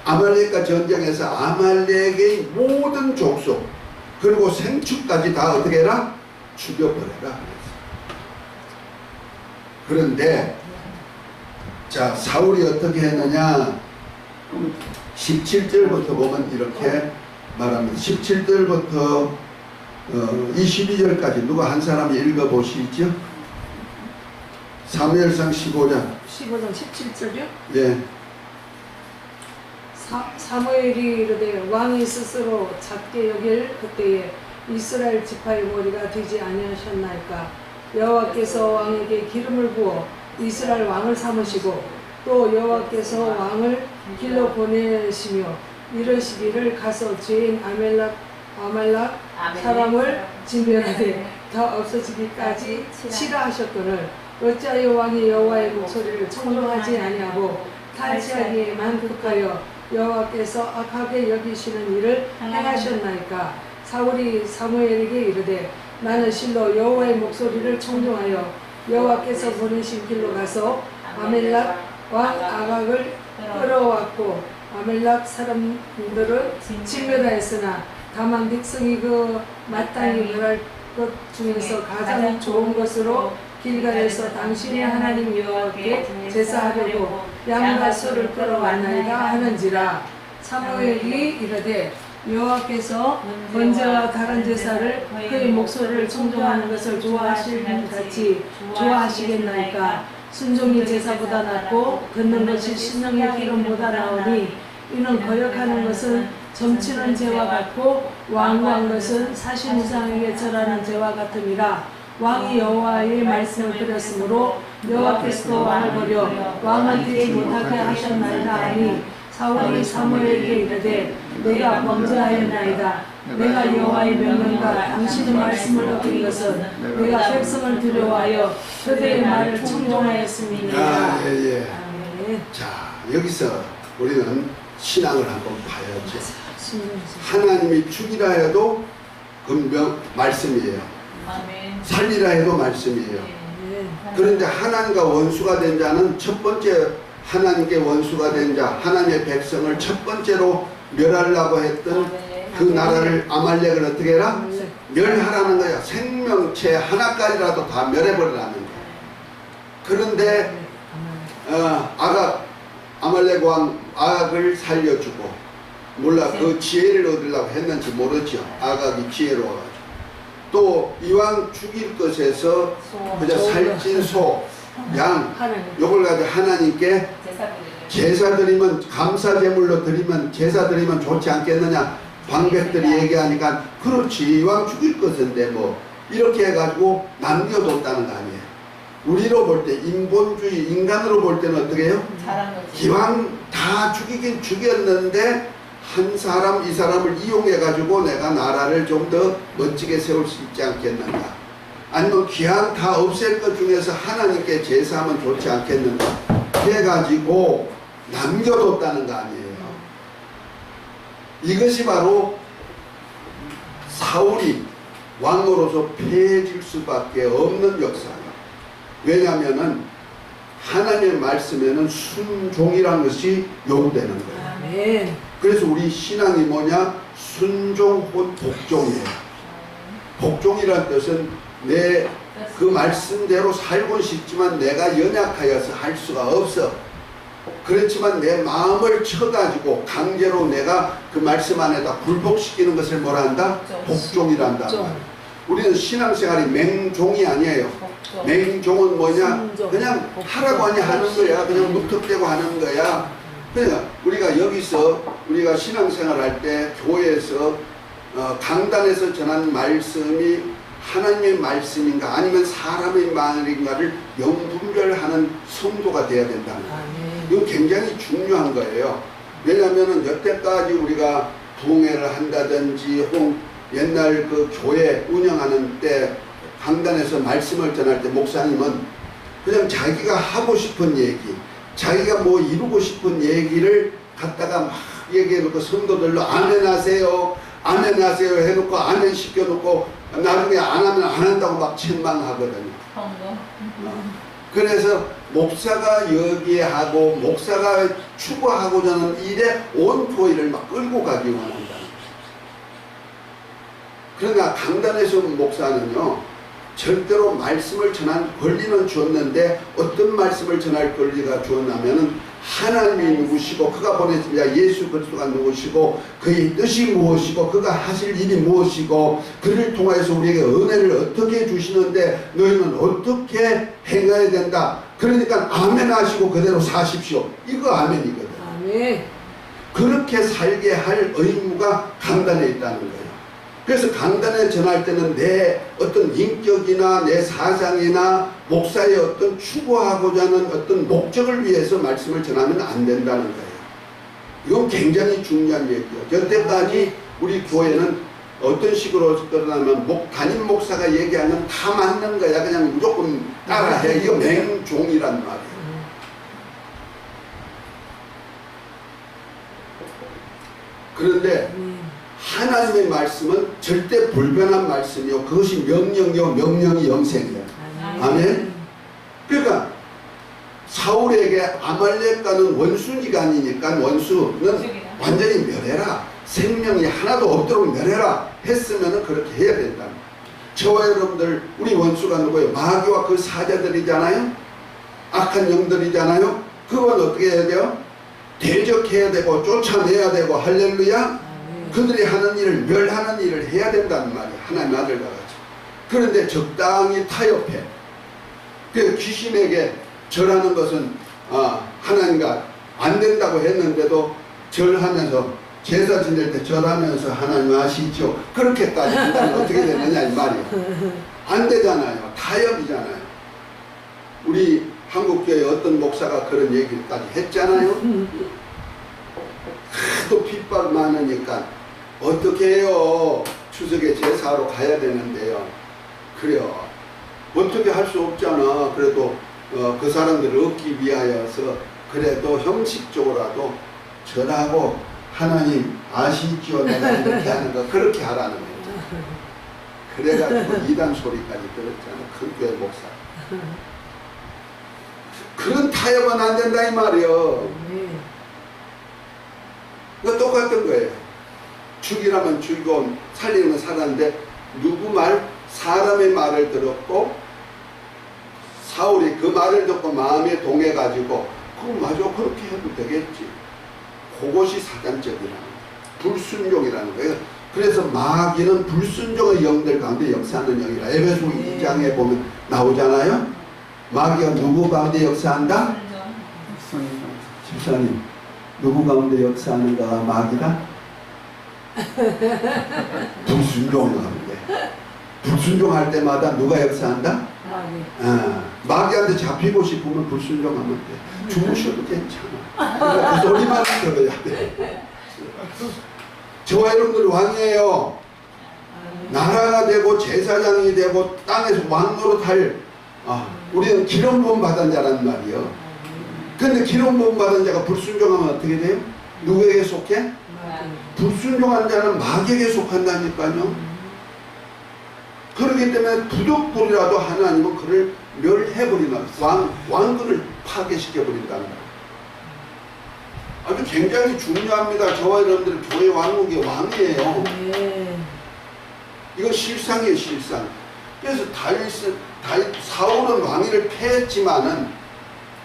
아말렉과 전쟁해서 아말렉의 모든 족속 그리고 생축까지 다 어떻게 해라? 죽여버려라. 그런데 자, 사울이 어떻게 했느냐? 17절부터 보면 이렇게 말합니다. 17절부터 22절까지 누가 한 사람이 읽어보시죠? 사무엘상 15장 17절이요? 예. 사무엘이 이르되 왕이 스스로 작게 여길 그때에 이스라엘 지파의 머리가 되지 아니하셨나이까. 여호와께서 왕에게 기름을 부어 이스라엘 왕을 삼으시고 또 여호와께서 왕을 길러 보내시며 이르시기를 가서 죄인 아말렉 사람을 진멸하되 더 없어지기까지 치라 하셨거늘 어찌하여 왕이 여호와의 목소리를 청종하지 아니하고 탈취하기에만 급하여 여호와께서 악하게 여기시는 일을 행하셨나이까. 사울이 사무엘에게 이르되 나는 실로 여호와의 목소리를 청종하여 여호와께서 보내신 길로 가서 아멜렉 왕 아각을 끌어왔고 아멜렉 사람들은 진멸하였으나 다만 백성이 그 마땅히 멸할 것 중에서 가장 좋은 것으로 길갈에서 당신의 하나님 여호와께 제사하려고 양과 소를 끌어왔나이다 하는지라. 사무엘이 이르되 여호와께서 번제와 다른 제사를 그의 목소리를 청종하는 것을 좋아하시는 같이 좋아하시겠나이까. 순종이 제사보다 낫고 걷는 것이 신령의 기름보다 나으니 이는 거역하는 것은 점치는 죄와 같고 왕구한 것은 사신 이상에게 절하는 죄와 같음이라. 왕이 여호와의 말씀을 들었으므로 여호와께서도 왕을 버려 왕을 듣지 못하게 하셨나이다 하니 사울이 사무엘에게 이르되 내가 범죄하였나이다. 내가 여호와의 명령과 당신의 말씀을 어긴 것은 내가 백성을 두려워하여 그들의 말을 청종하였음이니라. 예. 아멘. 자, 여기서 우리는 신앙을 한번 봐야죠. 신령하시네. 하나님이 죽이라 해도 그 말씀이에요. 아멘. 살리라 해도 말씀이에요. 네. 그런데 하나님과 원수가 된 자는 첫 번째 하나님께 원수가 된 자, 하나님의 백성을 첫 번째로 멸하려고 했던 그 나라를 아말렉을 어떻게 해라? 멸하라는 거야. 생명체 하나까지라도 다 멸해버리라는 거야. 그런데 아말렉 왕 아각을 살려주고, 몰라 그 지혜를 얻으려고 했는지 모르죠. 아각이 지혜로워가지고. 또 이왕 죽일 것에서 그저 살찐 소, 양, 요걸 가지고 하나님께 제사 드리면, 감사 제물로 드리면, 제사 드리면 좋지 않겠느냐. 방백들이 얘기하니까 그렇지, 이왕 죽일 것인데 뭐 이렇게 해가지고 남겨뒀다는 거 아니에요. 우리로 볼 때, 인본주의, 인간으로 볼 때는 어떻게 해요? 기왕 다 죽이긴 죽였는데 한 사람, 이 사람을 이용해가지고 내가 나라를 좀 더 멋지게 세울 수 있지 않겠는가. 아니면 기왕 다 없앨 것 중에서 하나님께 제사하면 좋지 않겠는가 해가지고 남겨뒀다는 거 아니에요. 이것이 바로 사울이 왕으로서 패해질 수밖에 없는 역사예요. 왜냐하면 하나님의 말씀에는 순종이라는 것이 요구되는 거예요. 아멘. 그래서 우리 신앙이 뭐냐? 순종 혹은 복종이에요. 복종이라는 뜻은 내 그 말씀대로 살고 싶지만 내가 연약하여서 할 수가 없어. 그렇지만 내 마음을 쳐가지고 강제로 내가 그 말씀 안에다 굴복시키는 것을 뭐라 한다? 복종이란다. 우리는 신앙생활이 맹종이 아니에요. 맹종은 뭐냐? 그냥 하라고 하니 하는 거야. 그냥 무턱대고 하는 거야. 그러니까 우리가 여기서 우리가 신앙생활 할 때 교회에서 강단에서 전한 말씀이 하나님의 말씀인가 아니면 사람의 말인가를 영분별하는 성도가 돼야 된다는 거예요. 이건 굉장히 중요한 거예요. 왜냐하면 여태까지 우리가 부흥회를 한다든지 혹은 옛날 그 교회 운영하는 때 강단에서 말씀을 전할 때 목사님은 그냥 자기가 하고 싶은 얘기, 자기가 뭐 이루고 싶은 얘기를 갖다가 막 얘기해놓고 성도들로 아멘 하세요, 아멘 하세요 해놓고 아멘 시켜놓고 나중에 안 하면 안 한다고 막 책망하거든요. 그래서 목사가 여기에 하고 목사가 추구하고자 하는 일에 온 교회를 막 끌고 가기 원한다. 그러나 강단에서 온 목사는요, 절대로 말씀을 전한 권리는 주었는데 어떤 말씀을 전할 권리가 주었냐면은 하나님이 누구시고 그가 보내신 자 예수 그리스도가 누구시고 그의 뜻이 무엇이고 그가 하실 일이 무엇이고 그를 통하여서 우리에게 은혜를 어떻게 주시는데 너희는 어떻게 행해야 된다. 그러니까 아멘 하시고 그대로 사십시오. 이거 아멘이거든. 아멘. 그렇게 살게 할 의무가 강단에 있다는 거예요. 그래서 강단에 전할 때는 내 어떤 인격이나 내 사상이나 목사의 어떤 추구하고자 하는 어떤 목적을 위해서 말씀을 전하면 안 된다는 거예요. 이건 굉장히 중요한 얘기예요. 여태까지 우리 교회는 어떤 식으로 그러냐면 담임 목사가 얘기하면 다 맞는 거야. 그냥 무조건 따라해. 이거 맹종이란 말이에요. 그런데 하나님의 말씀은 절대 불변한 말씀이요. 그것이 명령이요. 명령이 영생이에요. 아멘. 내게 아말렉과는 원수지간이니까 원수는 완전히 멸해라. 생명이 하나도 없도록 멸해라 했으면 그렇게 해야 된다. 저와 여러분들 우리 원수가 누구예요? 마귀와 그 사자들이잖아요. 악한 영들이잖아요. 그건 어떻게 해야 돼요? 대적해야 되고 쫓아내야 되고 할렐루야. 그들이 하는 일을 멸하는 일을 해야 된다는 말이에요. 하나님 아들과 같이. 그런데 적당히 타협해. 그 귀신에게 절하는 것은 하나님과 안 된다고 했는데도 절하면서 제사 지낼 때 절하면서 하나님 아시죠? 그렇게까지 한다면 어떻게 되느냐 이 말이에요. 안 되잖아요. 타협이잖아요. 우리 한국교회 어떤 목사가 그런 얘기까지 했잖아요. 하도 핍박 많으니까 어떻게 해요? 추석에 제사하러 가야 되는데요. 그래요. 어떻게 할 수 없잖아. 그래도 그 사람들을 얻기 위하여서 그래도 형식적으로라도 절하고 하나님 아시죠? 내가 이렇게 하는 거 그렇게 하라는 거죠. 그래가지고 이단 소리까지 들었잖아. 큰 교회 목사. 그런 타협은 안 된다 이 말이요. 그 똑같은 거예요. 죽이라면 죽이고 살리면 살았는데 누구 말? 사람의 말을 들었고 사울이 그 말을 듣고 마음에 동해가지고 맞아 그렇게 해도 되겠지. 그것이 사단적이라는 거예요. 불순종이라는 거예요. 그래서 마귀는 불순종의 영들 가운데 역사하는 영이라 에베소 2장에 보면 나오잖아요. 마귀가 누구 가운데 역사한다? 집사님 누구 가운데 역사하는가? 마귀다? 불순종 가운데. 불순종할 때마다 누가 역사한다? 마귀한테 잡히고 싶으면 불순종하면 돼. 주무셔도 괜찮아. 그 소리만 들어야 돼. 저와 여러분들 왕이에요. 나라가 되고 제사장이 되고 땅에서 왕 노릇할 우리는 기름 부음 받은 자란 말이요. 근데 기름 부음 받은 자가 불순종하면 어떻게 돼요? 누구에게 속해? 불순종한 자는 마귀에게 속한다니까요. 그렇기 때문에 부득불이라도 하나님은 그를 멸해버리나 왕권을 파괴시켜버린다는 거예요. 아주 굉장히 중요합니다. 저와 여러분들 교회 왕국의 왕이에요. 이건 실상이에요. 실상. 그래서 사울은 왕위를 패했지만은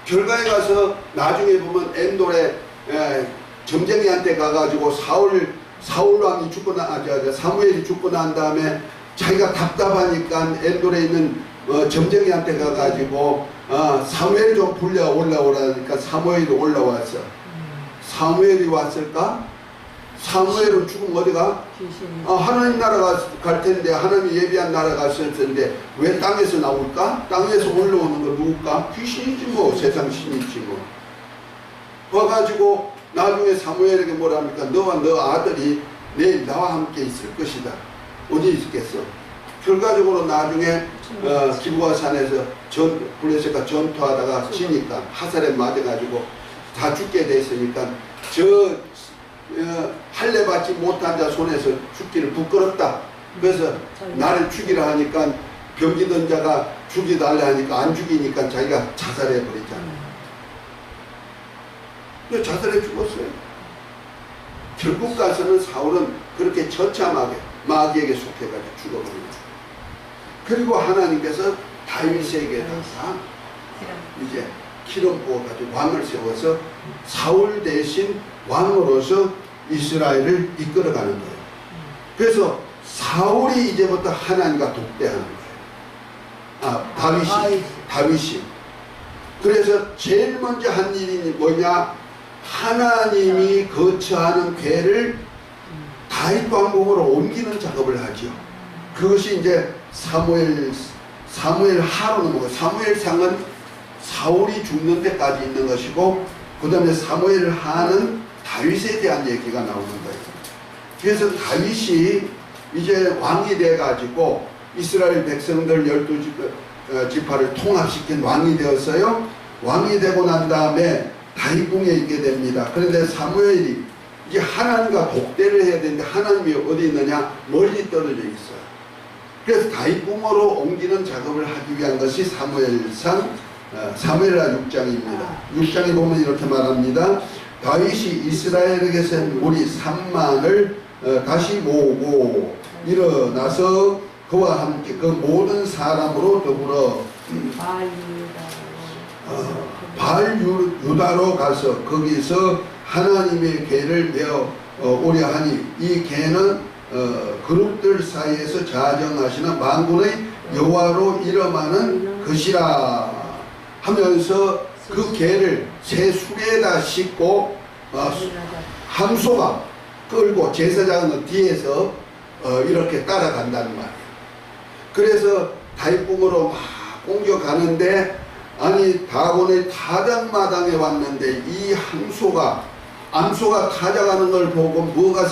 결과에 가서 나중에 보면 엔돌에 점쟁이한테 가가지고 사울 왕이 죽고 사무엘이 죽고 난 다음에 자기가 답답하니까 엔돌에 있는 점쟁이한테 가가지고 사무엘 좀 불려 올라오라니까 사무엘이 올라왔어. 사무엘이 왔을까? 사무엘은 죽으면 어디가? 하나님 나라 갈 텐데 하나님이 예비한 나라 갔을 텐데 왜 땅에서 나올까? 땅에서 올라오는 거 누굴까? 귀신이지 뭐. 세상 신이지 뭐. 와가지고 나중에 사무엘에게 뭐라 합니까? 너와 너 아들이 내일 나와 함께 있을 것이다. 어디 있겠어? 결과적으로 나중에 기브아 산에서 블레셋과 전투하다가 지니까 하살에 맞아가지고 다 죽게 됐으니까 할례 받지 못한 자 손에서 죽기를 부끄럽다. 그래서 나를 죽이라 하니까 병기던 자가 죽이달라 하니까 안 죽이니까 자기가 자살해 버리잖아요. 자살해 죽었어요. 결국 가서는 사울은 그렇게 처참하게 마귀에게 속해가지고 죽어버립니다. 그리고 하나님께서 다윗에게다가 이제 기름 부어가지고 왕을 세워서 사울 대신 왕으로서 이스라엘을 이끌어가는 거예요. 그래서 사울이 이제부터 하나님과 독대하는 거예요. 다윗이. 그래서 제일 먼저 한 일이 뭐냐? 하나님이 거처하는 궤를 다윗 왕궁으로 옮기는 작업을 하죠. 그것이 이제 사무엘 하로 넘어가요. 사무엘상은 사울이 죽는 데까지 있는 것이고, 그 다음에 사무엘 하는 다윗에 대한 얘기가 나오는 거예요. 그래서 다윗이 이제 왕이 돼가지고 이스라엘 백성들 12지파를 통합시킨 왕이 되었어요. 왕이 되고 난 다음에 다윗궁에 있게 됩니다. 그런데 사무엘이 이제 하나님과 독대를 해야 되는데 하나님이 어디 있느냐? 멀리 떨어져 있어요. 그래서 다윗궁으로 옮기는 작업을 하기 위한 것이 사무엘상 사무엘하 6장입니다. 6장에 보면 이렇게 말합니다. 다윗이 이스라엘에게서 무리 3만을 다시 모으고 일어나서 그와 함께 그 모든 사람으로 더불어 바알 유다로 가서 거기서 하나님의 궤를 메어 오려 하니 이 궤는 그룹들 사이에서 자정하시는 만군의 여호와로 이름하는 것이라 하면서 그 궤를 새 수레에다 싣고 함소가 끌고 제사장은 뒤에서 이렇게 따라간다는 말이에요. 그래서 다윗궁으로 막 공격하는데 아니 다곤의 타작마당에 왔는데 이 암소가 타작하는 걸 보고 뭐가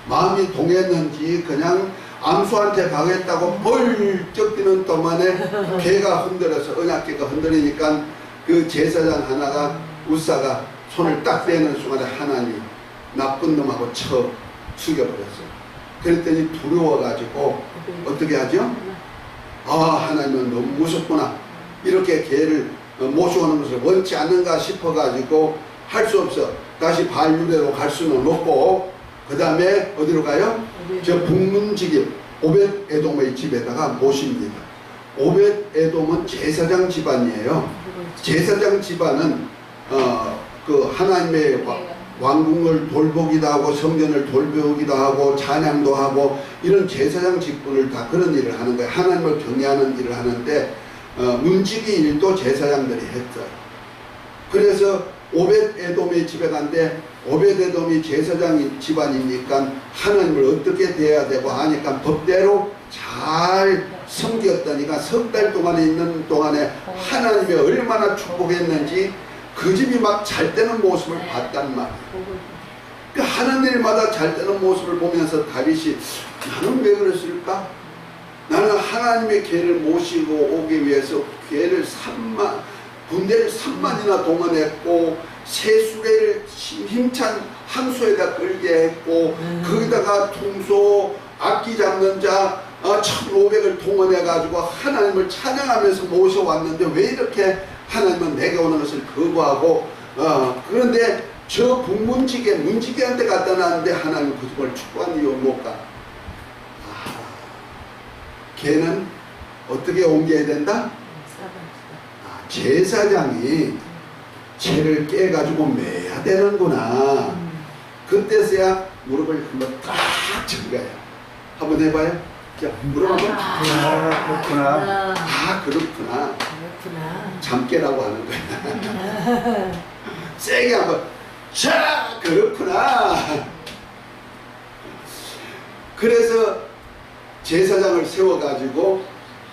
마음이 동했는지 그냥 암소한테 가겠다고 벌쩍 뛰는 동안에 개가 흔들어서 언약궤가 흔들리니까 그 제사장 하나가 우사가 손을 딱 떼는 순간에 하나님 나쁜 놈하고 쳐 죽여버렸어요. 그랬더니 두려워가지고 어떻게 하죠? 아 하나님은 너무 무섭구나. 이렇게 개를 모셔오는 것을 원치 않는가 싶어가지고 할 수 없어. 다시 바알유대로 갈 수는 없고 그 다음에 어디로 가요? 저 북문지기 오벳 에돔의 집에다가 모십니다. 오벳 에돔은 제사장 집안이에요. 제사장 집안은 그 하나님의 왕궁을 돌보기도 하고 성전을 돌보기도 하고 찬양도 하고 이런 제사장 직분을 다 그런 일을 하는 거예요. 하나님을 경외하는 일을 하는데 문지기 일도 제사장들이 했어요. 그래서 오벳 에돔의 집에 간데 오벳 에돔이 제사장 집안이니까 하나님을 어떻게 대해야 되고 하니까 법대로 잘 섬겼다니까 석 달 동안에 있는 동안에 하나님이 얼마나 축복했는지 그 집이 막 잘 되는 모습을 봤단 말이에요. 그 하는 일마다 잘 되는 모습을 보면서 다윗이 나는 왜 그랬을까? 나는 하나님의 궤를 모시고 오기 위해서 궤를 군대를 3만이나 동원했고 새 수레를 힘찬 함소에다 끌게 했고 거기다가 통소 악기 잡는 자 1,500을 동원해 가지고 하나님을 찬양하면서 모셔왔는데 왜 이렇게 하나님은 내게 오는 것을 거부하고 그런데 저 문지기한테 갖다 놨는데 하나님 그 집을 축복한 이유 못 가. 걔는 어떻게 옮겨야 된다? 제사장이 채를 깨가지고 매야 되는구나. 그때서야 무릎을 한번 딱 친 거야. 한번 해봐요. 자, 무릎 한번 그렇구나. 그렇구나. 잠깨라고 하는 거야. 세게 한번 자 그렇구나. 그래서 제사장을 세워가지고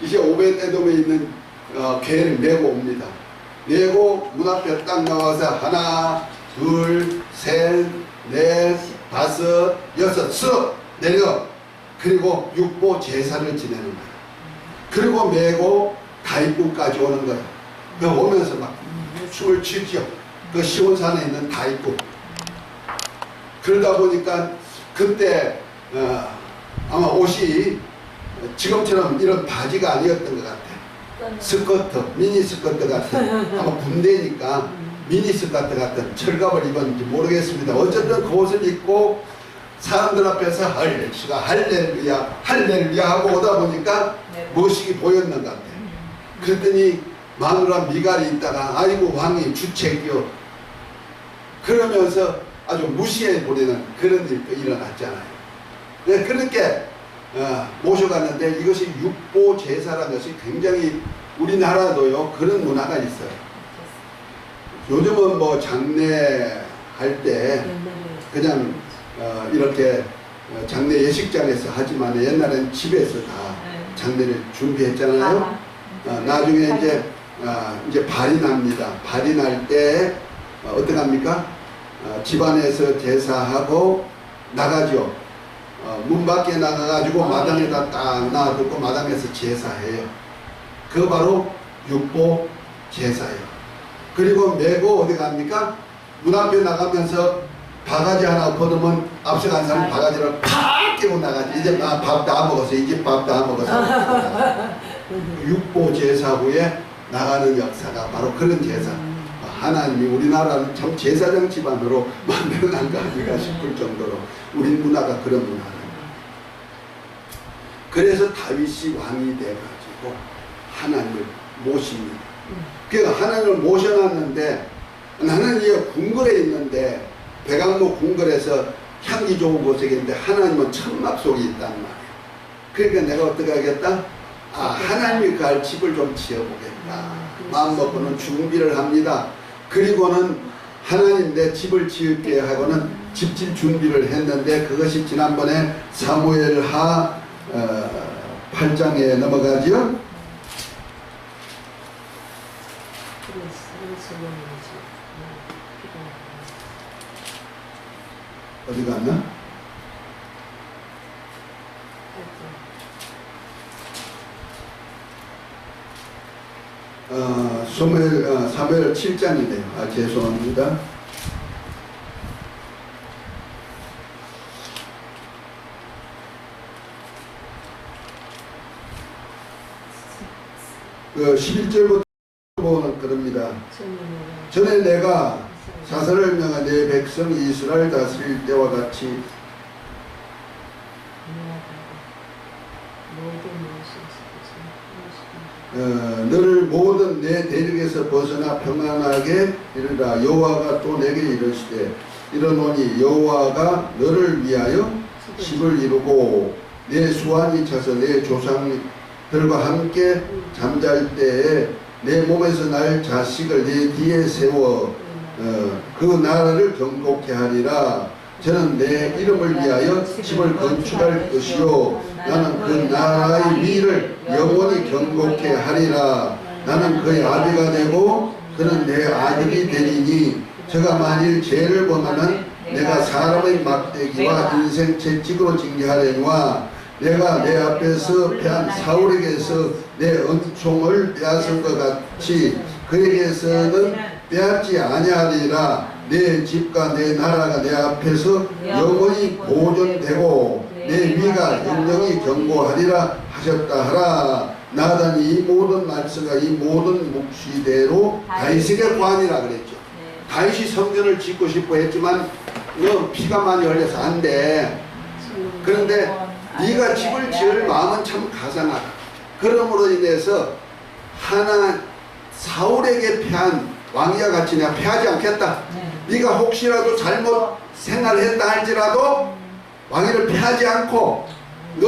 이제 오벳 에돔에 있는 궤를 메고 옵니다. 메고 문 앞에 딱 나와서 하나 둘 셋 넷 다섯 여섯 쓱 내려 그리고 육보 제사를 지내는 거야. 그리고 메고 다윗궁까지 오는 거야. 그 오면서 막 춤을 추죠. 그 시온산에 있는 다윗궁. 그러다 보니까 그때 아마 옷이 지금처럼 이런 바지가 아니었던 것 같아. 스커트, 미니 스커트 같은 아마 군대니까 미니 스커트 같은 철갑을 입었는지 모르겠습니다. 어쨌든 그 옷을 입고 사람들 앞에서 할렐루야 할렐루야 하고 오다 보니까 무엇이 보였는 것 같아. 그랬더니 마누라 미갈이 있다가 아이고 왕이 주책이요 그러면서 아주 무시해 버리는 그런 일도 일어났잖아요. 네, 그렇게 모셔갔는데 이것이 육보 제사라는 것이 굉장히 우리나라도요 그런 문화가 있어요. 요즘은 뭐 장례 할 때 그냥 이렇게 장례 예식장에서 하지만 옛날엔 집에서 다 장례를 준비했잖아요. 나중에 이제 발이 납니다. 발이 날 때 어떻게 합니까? 집안에서 제사하고 나가죠. 문 밖에 나가가지고 마당에다 딱 놔두고 마당에서 제사해요. 그거 바로 육보 제사예요. 그리고 메고 어디 갑니까? 문 앞에 나가면서 바가지 하나 걷으면 앞서간 사람 바가지를 팍 끼고 나가지. 이제 밥 다 먹었어. 이제 밥 다 먹었어. 육보 제사 후에 나가는 역사가 바로 그런 제사. 하나님이 우리나라는 참 제사장 집안으로 만들어난 거 아닌가 싶을 정도로 우리 문화가 그런 문화는. 그래서 다윗이 왕이 돼가지고 하나님을 모십니다. 그러니까 하나님을 모셔놨는데 나는 이 궁궐에 있는데 백악모 궁궐에서 향기 좋은 곳에 있는데 하나님은 천막 속에 있단 말이에요. 그러니까 내가 어떻게 하겠다? 하나님이 갈 집을 좀 지어보겠다. 마음 먹고는 준비를 합니다. 그리고는 하나님 내 집을 지을게 하고는 집질 준비를 했는데 그것이 지난번에 사무엘하 8장에 넘어가죠. 어디 갔나? 사무엘 7장이네요. 죄송합니다. 그 11절부터 보면 그럽니다. 전에 내가 사사를 명한 내 백성 이스라엘 다스릴 때와 같이 너를 모든 내 대적에서 벗어나 평안하게 이르라. 여호와가 또 내게 이르시되 이르노니 여호와가 너를 위하여 집을 이루고 내 수완이 차서 내 조상들과 함께 잠잘 때에 내 몸에서 날 자식을 내 뒤에 세워 그 나라를 경고케 하리라. 저는 내 이름을 위하여 집을 건축할 것이요 나는 그 나라의 위를 영원히 경고케 하리라. 나는 그의 아비가 되고 그는 내 아들이 되리니 저가 만일 죄를 범하면 내가 사람의 막대기와 인생 채찍으로 징계하려니와 내가 내 앞에서 패한 사울에게서 내 은총을 빼앗은 것 같이 그에게서는 빼앗지 아니하리라. 내 집과 내 나라가 내 앞에서 영원히 보존되고 내 위가 영영히 경고하리라 하셨다 하라. 나단이 이 모든 말씀과 이 모든 묵시대로 다윗에게 관이라 그랬죠. 다윗이 성전을 짓고 싶어 했지만 너 피가 많이 흘려서 안 돼. 그런데 네가 집을 지을 마음은 참 가상하다. 그러므로 인해서 사울에게 패한 왕이와 같이 내가 패하지 않겠다. 네가 혹시라도 잘못 생활했다 할지라도 왕위를 패하지 않고 너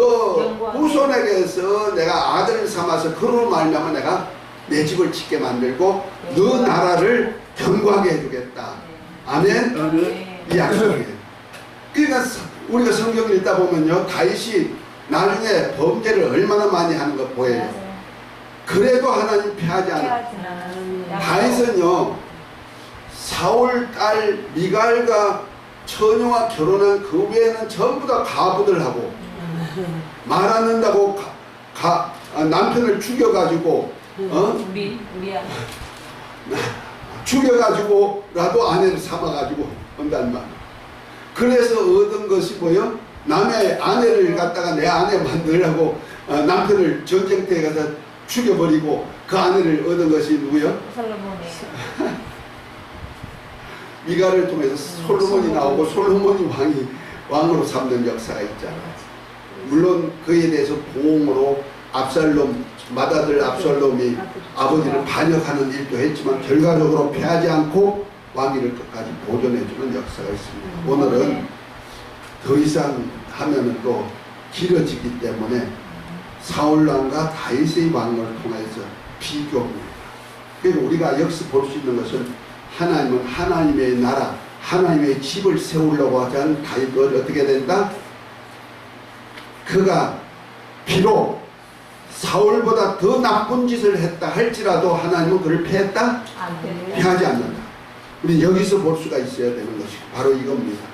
후손에게서 내가 아들을 삼아서 그로 말미암아 내가 내 집을 짓게 만들고 너 나라를 견고하게 해주겠다. 아멘. 이 약속이에요. 그러니까 우리가 성경을 읽다 보면요 다윗이 나중에 범죄를 얼마나 많이 하는 거 보여요. 그래도 하나님 패하지 않아. 다윗은요 사울 딸 미갈과 처녀와 결혼한 그 외에는 전부 다 가부들 하고 말 안 한다고 남편을 죽여가지고 죽여가지고라도 아내를 삼아가지고 한단 말. 그래서 얻은 것이 뭐요? 남의 아내를 갖다가 내 아내 만들라고 남편을 전쟁터에 가서 죽여버리고 그 아내를 얻은 것이 누구요? 솔로몬이에요. 미갈을 통해서 솔로몬이 나오고 솔로몬이 왕으로 삼는 역사가 있잖아요. 물론 그에 대해서 보응으로 맏아들 압살롬이 아버지를 반역하는 일도 했지만 결과적으로 패하지 않고 왕위를 끝까지 보존해주는 역사가 있습니다. 오늘은 더 이상 하면은 또 길어지기 때문에 사울왕과 다윗의 왕을 통해서 비교합니다. 그래서 우리가 여기서 볼 수 있는 것은 하나님은 하나님의 나라, 하나님의 집을 세우려고 하지 않은 다윗은 어떻게 된다? 그가 비록 사울보다 더 나쁜 짓을 했다 할지라도 하나님은 그를 패했다? 패하지 않는다. 우리 여기서 볼 수가 있어야 되는 것이 바로 이겁니다.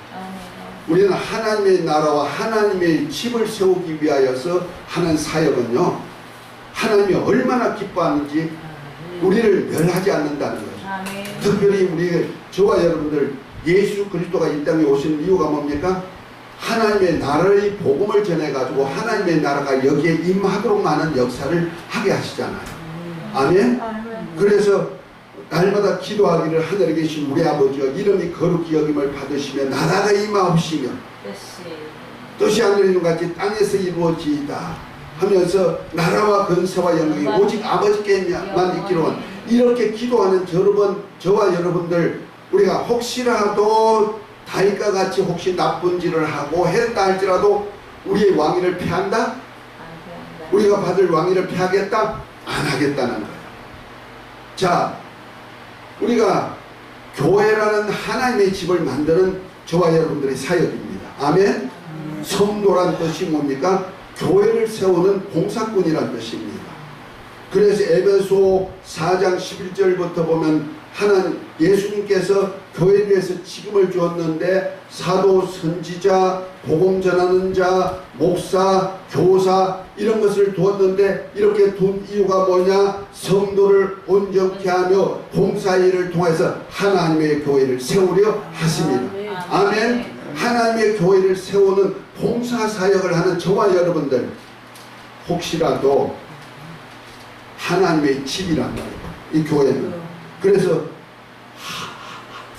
우리는 하나님의 나라와 하나님의 집을 세우기 위하여서 하는 사역은요 하나님이 얼마나 기뻐하는지 우리를 멸하지 않는다는 거죠. 특별히 저와 여러분들 예수 그리스도가 이 땅에 오신 이유가 뭡니까? 하나님의 나라의 복음을 전해가지고 하나님의 나라가 여기에 임하도록 많은 역사를 하게 하시잖아요. 아멘. 그래서 날마다 기도하기를 하늘에 계신 우리 아버지여 이름이 거룩히 여김을 받으시며 나라가 임하옵시며 뜻이 하늘에 있는 것 같이 땅에서 이루어지이다 하면서 나라와 건세와 영광이 오직 아버지께만 있기로는 이렇게 기도하는 저와 여러분들 우리가 혹시라도 다윗과 같이 혹시 나쁜 짓을 하고 했다 할지라도 우리의 왕위를 피한다? 우리가 받을 왕위를 피하겠다? 안 하겠다는 거예요. 자, 우리가 교회라는 하나님의 집을 만드는 저와 여러분들의 사역입니다. 아멘. 성도란 뜻이 뭡니까? 교회를 세우는 봉사꾼이란 뜻입니다. 그래서 에베소 4장 11절부터 보면 예수님께서 교회를 위해서 지금을 주었는데 사도, 선지자, 복음 전하는 자, 목사, 교사 이런 것을 두었는데 이렇게 둔 이유가 뭐냐? 성도를 온전케 하며 봉사일을 통해서 하나님의 교회를 세우려 하십니다. 아멘. 하나님의 교회를 세우는 봉사사역을 하는 저와 여러분들 혹시라도 하나님의 집이란 말이에요. 이 교회는. 그래서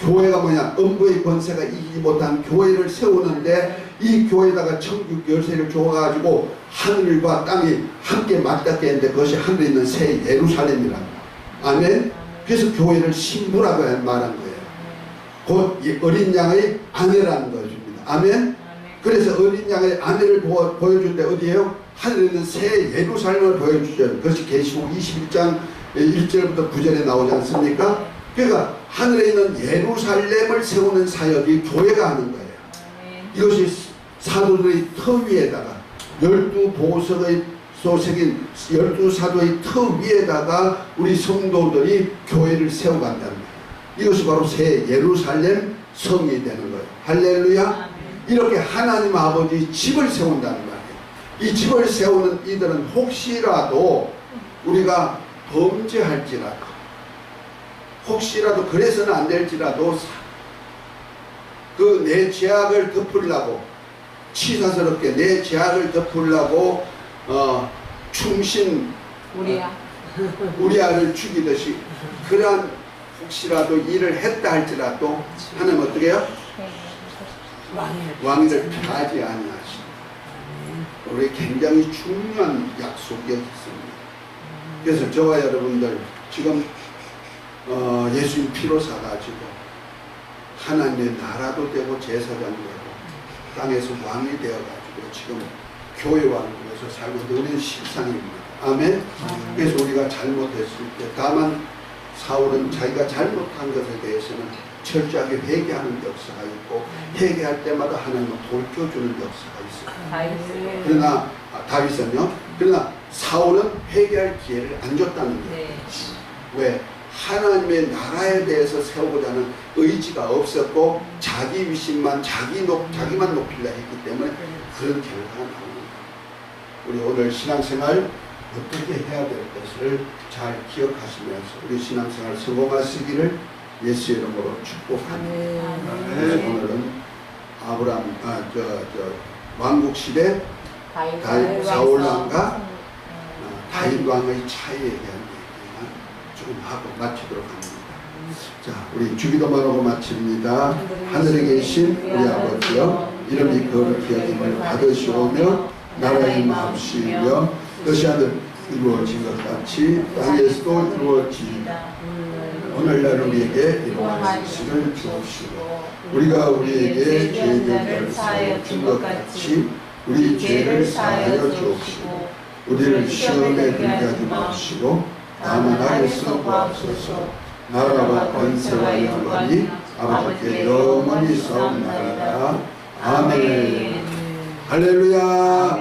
교회가 뭐냐? 음부의 권세가 이기지 못한 교회를 세우는데 이 교회에다가 천국 열쇠를 줘가지고 하늘과 땅이 함께 맞닿게 했는데 그것이 하늘에 있는 새 예루살렘이랍니다. 아멘. 그래서 교회를 신부라고 말한 거예요. 곧 어린 양의 아내라는 것입니다. 아멘. 그래서 어린 양의 아내를 보여줄 때 어디에요? 하늘에 있는 새 예루살렘을 보여주죠. 그것이 계시록 21장 1절부터 9절에 나오지 않습니까? 그러니까 하늘에 있는 예루살렘을 세우는 사역이 교회가 하는 거예요. 이것이 사도들의 터 위에다가 12보석의 소색인 12사도의 터 위에다가 우리 성도들이 교회를 세워간다는 거예요. 이것이 바로 새 예루살렘 성이 되는 거예요. 할렐루야. 이렇게 하나님 아버지 집을 세운다는 말이에요. 이 집을 세우는 이들은 혹시라도 우리가 범죄할지라도 혹시라도 그래서는 안 될지라도 그 내 죄악을 덮으려고 치사스럽게 내 죄악을 덮으려고 충신 우리아를 죽이듯이 그러한 혹시라도 일을 했다 할지라도 하나님 어떻게 해요? 왕위를 피하지 아니하시고 우리 굉장히 중요한 약속이 있습니다. 그래서 저와 여러분들 지금 예수님 피로 사가지고 하나님의 나라도 되고 제사장도 되고 땅에서 왕이 되어가지고 지금 교회 왕국에서 살고 있는 실상입니다. 아멘. 그래서 우리가 잘못했을 때 다만 사울은 자기가 잘못한 것에 대해서는 철저하게 회개하는 역사가 있고 회개할 때마다 하나님을 돌려주는 역사가 있어요. 그러나 다윗은요. 그러나 사울은 회개할 기회를 안 줬다는 거예요. 왜? 하나님의 나라에 대해서 세우고자 하는 의지가 없었고 자기 위신만 자기만 높이려 했기 때문에 그런 결과가 나옵니다. 우리 오늘 신앙생활 어떻게 해야 될 것을 잘 기억하시면서 우리 신앙생활 성공하시기를 예수 이름으로 축복합니다. 그래서 오늘은 왕국 시대 사울 왕과 다윗 왕의 차이에 대한 좀 하고 마치도록 합니다. 자, 우리 주기도만 하고 마칩니다. 하늘에 계신 우리 아버지여 이름이 거룩히 여김을 받으시오며 나라의 마음씨며 뜻이 하늘 이루어진 것 같이 땅에서도 이루어지이다. 오늘날 우리에게 일용할 것을 주옵시고 우리가 우리에게 죄를 사하여 준 것 같이 우리 죄를 사하여 주옵시고 우리를 시험에 들게 하지 마시고 다만 악에서 구하옵소서. 나라와 권세와 영광이 아버지께 영원히 있사옵나이다. 아멘. 할렐루야.